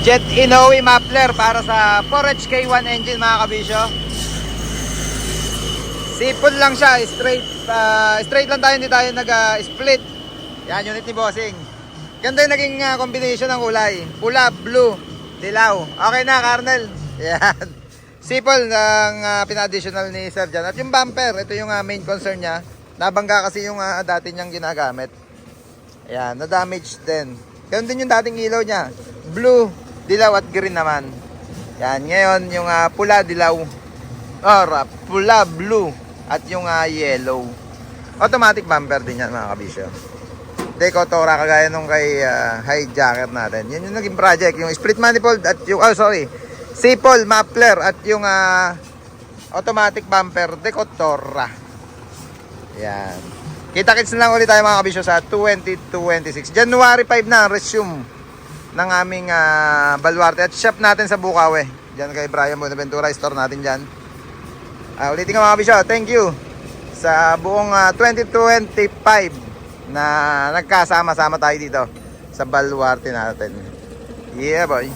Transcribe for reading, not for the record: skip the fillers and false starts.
Jet Inoue muffler para sa 4HK1 engine mga kabisyo. Simple lang siya, straight lang tayo, hindi tayo nag-split. Yan, unit ni Bossing. Ganda yung naging combination ng kulay. Pula, blue, dilaw. Okay na, Carnel. Yan. Simple ng pina-additional ni Sir dyan. At yung bumper, ito yung main concern niya. Nabangga kasi yung dati niyang ginagamit. Ayan, na-damage din. Ganun din yung dating ilaw niya. Blue, dilaw at green naman. Yan, ngayon yung pula, dilaw. Pula, blue at yung yellow. Automatic bumper din yan mga kabisyo. Deco Tora kagaya nung kay hijacker natin. Yan yung naging project. Yung split manifold at yung, sipol, muffler at yung automatic bumper Deco Tora. Yan. Kita-kits na lang ulit tayo mga kabisyo sa 2026. January 5 na resume ng aming Baluarte at shop natin sa Bukawe. Diyan kay Brian Bonaventura, store natin dyan. Ulitin nga mga kabisyo, thank you sa buong 2025 na nagkasama-sama tayo dito sa Baluarte natin. Yeah boy.